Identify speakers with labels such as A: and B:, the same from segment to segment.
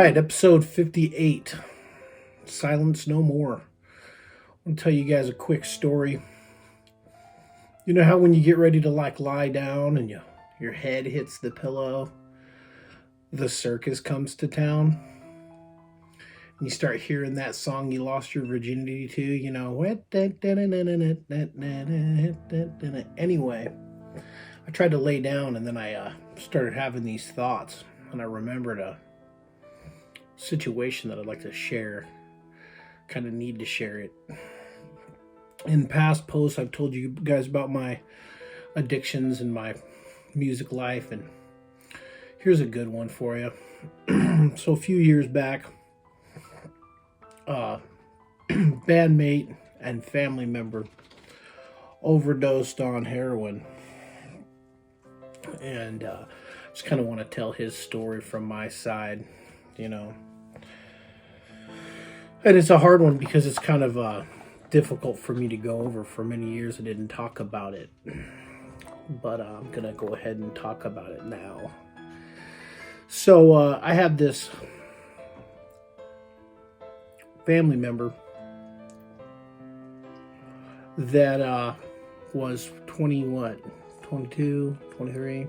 A: right, episode 58. Silence no more. I'm gonna tell you guys a quick story. You know how when you get ready to lie down and your head hits the pillow, the circus comes to town, and you start hearing that song you lost your virginity to, Anyway, I tried to lay down and then I started having these thoughts, and I remembered a situation that I'd like to share. Kind of need to share it. In past posts, I've told you guys about my addictions and my music life, and here's a good one for you. So a few years back, bandmate and family member overdosed on heroin, and just kind of want to tell his story from my side, and it's a hard one because it's kind of difficult for me to go over. For many years I didn't talk about it, but I'm gonna go ahead and talk about it now. So I have this family member that was 22, 23.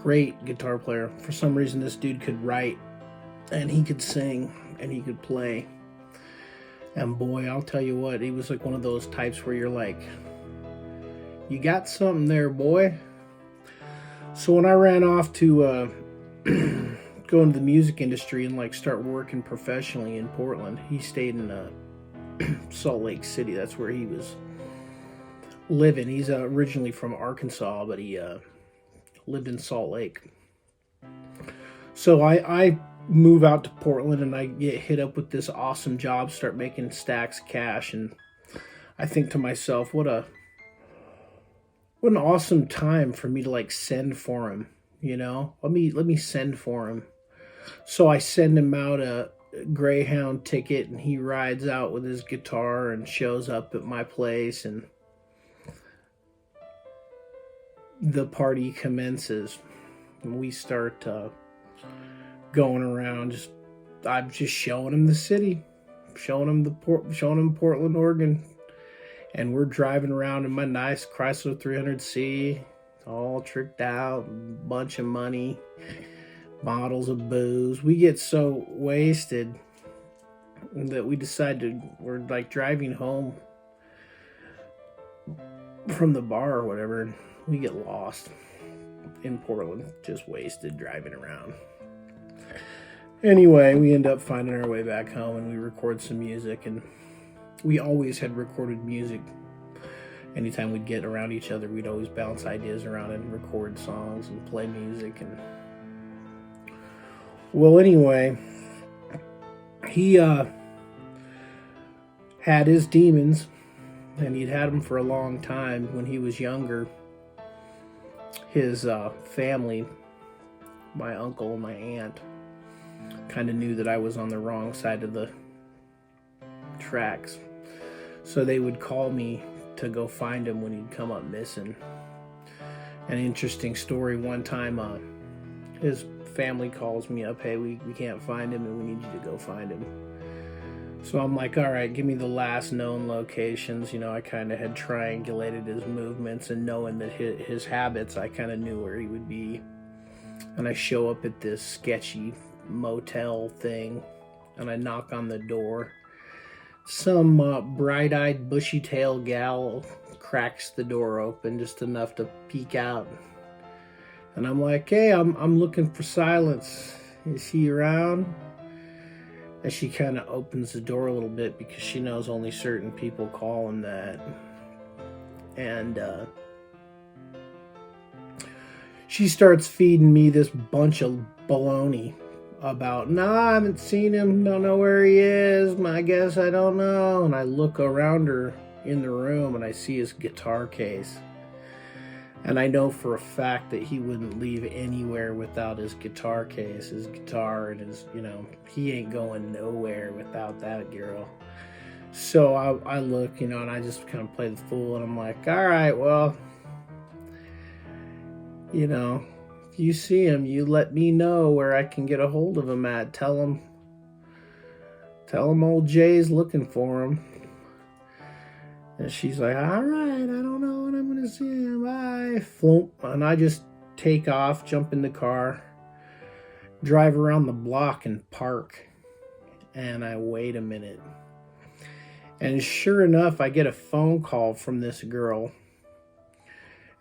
A: Great guitar player. For some reason this dude could write and he could sing and he could play. And boy, I'll tell you what, he was like one of those types where you're like, you got something there, boy. So when I ran off to go into the music industry and start working professionally in Portland, he stayed in Salt Lake City. That's where he was living. He's originally from Arkansas, but he lived in Salt Lake. So I move out to Portland and I get hit up with this awesome job, start making stacks of cash, and I think to myself, what an awesome time for me to send for him, let me send for him. So I send him out a Greyhound ticket and he rides out with his guitar and shows up at my place, and the party commences and we start going around. I'm just showing him the city, showing him Portland, Oregon, and we're driving around in my nice Chrysler 300C, all tricked out, bunch of money, bottles of booze. We get so wasted that we we're driving home from the bar or whatever, and we get lost in Portland, just wasted driving around. Anyway, we end up finding our way back home and we record some music, and we always had recorded music. Anytime we'd get around each other, we'd always bounce ideas around and record songs and play music. And well, anyway, he had his demons, and he'd had them for a long time. When he was younger, his family, my uncle and my aunt, kind of knew that I was on the wrong side of the tracks, so they would call me to go find him when he'd come up missing. An interesting story, one time his family calls me up, hey, we can't find him and we need you to go find him. So I'm like, all right, give me the last known locations. I kind of had triangulated his movements, and knowing that his habits, I kind of knew where he would be. And I show up at this sketchy motel thing, and I knock on the door. Some bright-eyed, bushy-tailed gal cracks the door open just enough to peek out, and I'm like, hey, I'm looking for Silence. Is he around? And she kind of opens the door a little bit because she knows only certain people call him that, and she starts feeding me this bunch of baloney about, I haven't seen him, don't know where he is, I guess I don't know. And I look around her in the room and I see his guitar case, and I know for a fact that he wouldn't leave anywhere without his guitar case, his guitar, and his, he ain't going nowhere without that girl. So I look, and I just kind of play the fool, and I'm like, all right, well, if you see him, you let me know where I can get a hold of him at. Tell him old Jay's looking for him. And she's like, all right, I don't know when I'm going to see him. Bye. Floop. And I just take off, jump in the car, drive around the block and park. And I wait a minute. And sure enough, I get a phone call from this girl.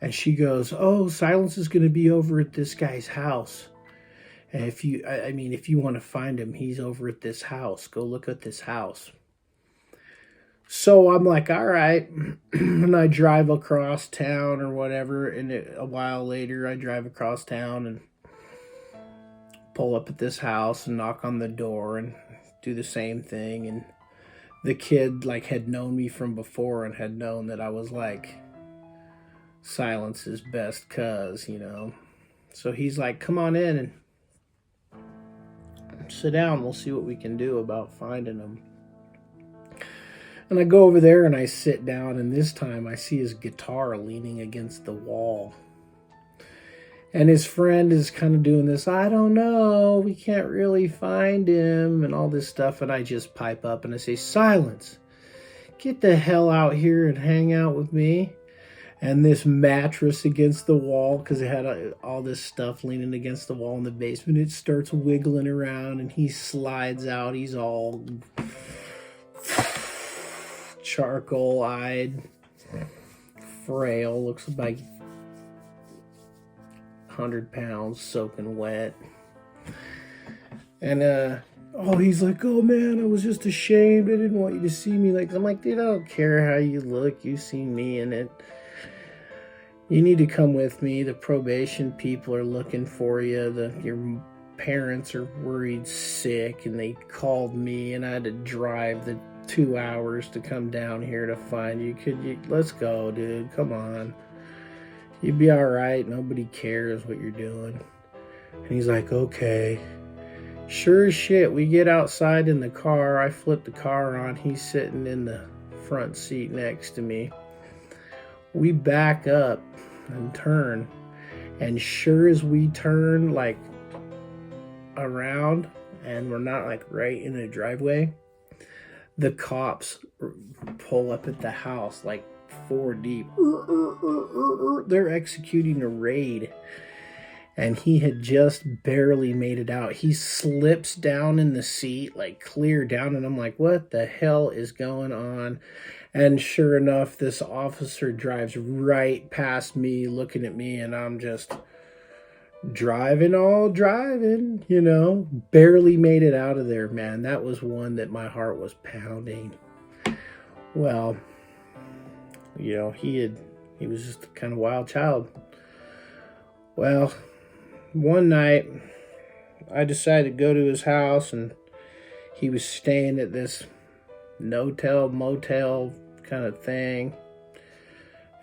A: And she goes, oh, Silence is going to be over at this guy's house. And if you want to find him, he's over at this house. Go look at this house. So I'm like, all right. And I drive across town or whatever. And a while later, I drive across town and pull up at this house and knock on the door and do the same thing. And the kid like had known me from before and had known that I was like Silence's best cuz, you know. So he's like, come on in and sit down. We'll see what we can do about finding him. And I go over there and I sit down, and this time I see his guitar leaning against the wall. And his friend is kind of doing this, I don't know, we can't really find him, and all this stuff. And I just pipe up and I say, Silence, get the hell out here and hang out with me. And this mattress against the wall, because it had all this stuff leaning against the wall in the basement, it starts wiggling around and he slides out. He's all charcoal-eyed, frail, looks like 100 pounds soaking wet. And he's like, oh man, I was just ashamed. I didn't want you to see me. I'm like, dude, I don't care how you look. You see me in it. You need to come with me. The probation people are looking for you. Your parents are worried sick, and they called me, and I had to drive the 2 hours to come down here to find you. Let's go, dude. Come on. You'd be all right. Nobody cares what you're doing. And he's like, okay. Sure as shit, we get outside in the car. I flip the car on. He's sitting in the front seat next to me. We back up and turn. And sure as we turn, like, around, and we're not, like, right in the driveway, the cops pull up at the house, like, 4 deep. They're executing a raid. And he had just barely made it out. He slips down in the seat, like clear down. And I'm like, what the hell is going on? And sure enough, this officer drives right past me, looking at me. And I'm just driving, you know. Barely made it out of there, man. That was one that my heart was pounding. Well, you know, he was just a kind of wild child. Well, one night I decided to go to his house, and he was staying at this no-tell, motel kind of thing.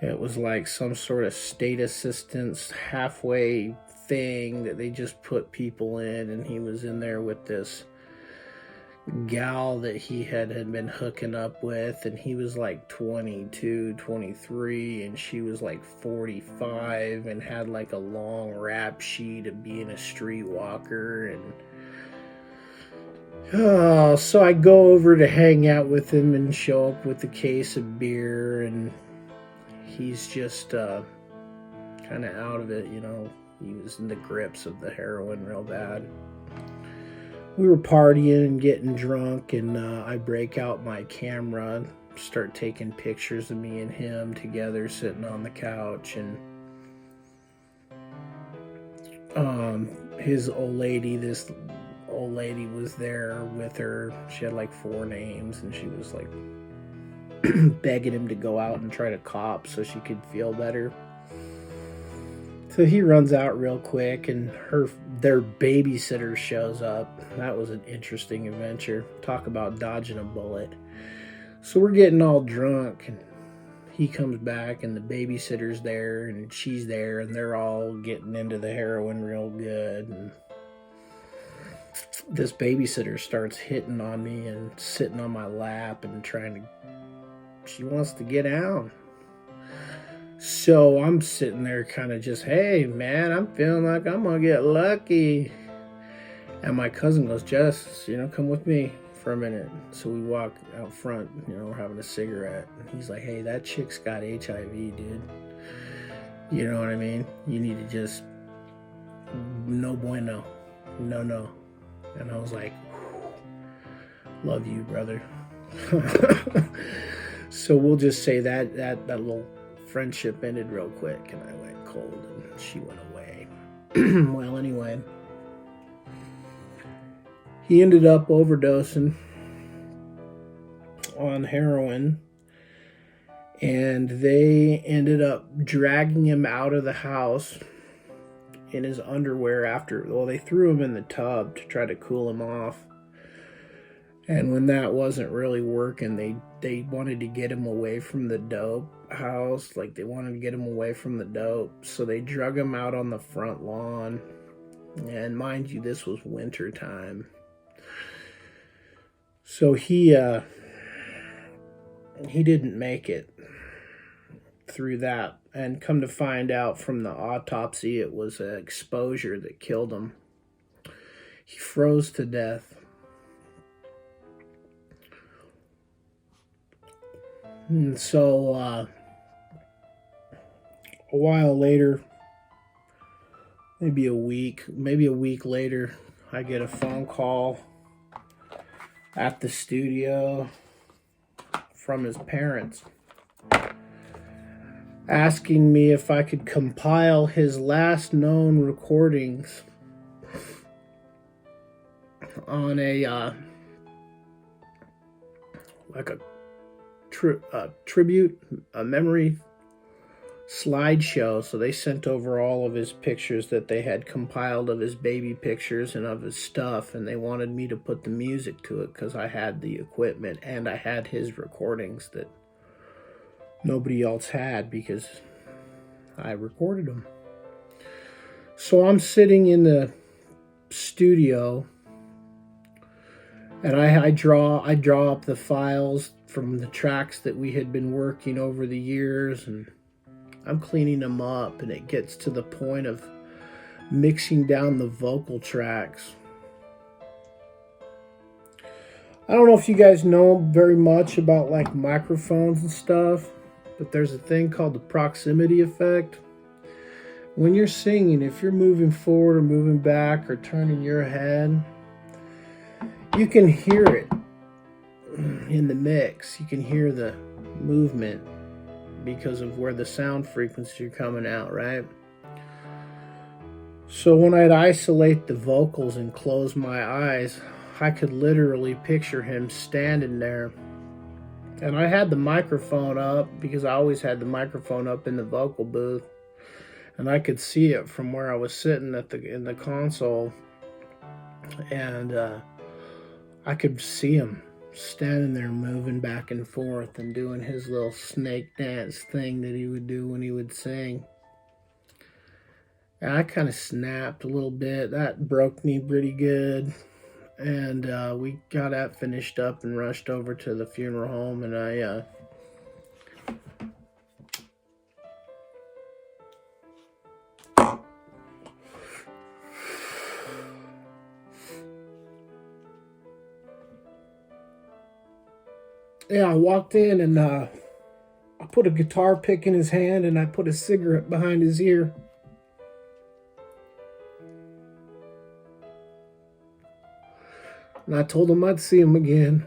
A: It was like some sort of state assistance halfway thing that they just put people in, and he was in there with this gal that he had been hooking up with, and he was like 22, 23, and she was like 45 and had like a long rap sheet of being a streetwalker. And so I go over to hang out with him and show up with a case of beer, and he's just kind of out of it, you know. He was in the grips of the heroin real bad. We were partying and getting drunk, and I break out my camera and start taking pictures of me and him together sitting on the couch. And this old lady was there with her. She had like 4 names, and she was like begging him to go out and try to cop so she could feel better. So he runs out real quick, and their babysitter shows up. That was an interesting adventure. Talk about dodging a bullet. So we're getting all drunk, and he comes back, and the babysitter's there, and she's there, and they're all getting into the heroin real good. And this babysitter starts hitting on me and sitting on my lap and she wants to get down. So I'm sitting there kind of just, hey, man, I'm feeling like I'm going to get lucky. And my cousin goes, Jess, come with me for a minute. So we walk out front, we're having a cigarette. And he's like, hey, that chick's got HIV, dude. You know what I mean? You need to just, no bueno. No. And I was like, love you, brother. So we'll just say that little friendship ended real quick, and I went cold, and she went away. Well, anyway, he ended up overdosing on heroin, and they ended up dragging him out of the house in his underwear they threw him in the tub to try to cool him off. And when that wasn't really working, they wanted to get him away from the dope house. Like, they wanted to get him away from the dope. So they drug him out on the front lawn. And mind you, this was winter time. So he didn't make it through that. And come to find out from the autopsy, it was an exposure that killed him. He froze to death. And so a while later, maybe a week later, I get a phone call at the studio from his parents asking me if I could compile his last known recordings on a tribute, a memory slideshow. So they sent over all of his pictures that they had compiled of his baby pictures and of his stuff, and they wanted me to put the music to it because I had the equipment and I had his recordings that nobody else had because I recorded them. So I'm sitting in the studio and I draw up the files from the tracks that we had been working over the years, and I'm cleaning them up, and it gets to the point of mixing down the vocal tracks. I don't know if you guys know very much about like microphones and stuff, but there's a thing called the proximity effect. When you're singing, if you're moving forward or moving back or turning your head, you can hear it in the mix. You can hear the movement because of where the sound frequencies are coming out, right? So when I'd isolate the vocals and close my eyes, I could literally picture him standing there. And I had the microphone up because I always had the microphone up in the vocal booth, and I could see it from where I was sitting in the console, and I could see him standing there moving back and forth and doing his little snake dance thing that he would do when he would sing. And I kind of snapped a little bit. That broke me pretty good. And we got that finished up and rushed over to the funeral home, and I walked in, and I put a guitar pick in his hand, and I put a cigarette behind his ear. And I told him I'd see him again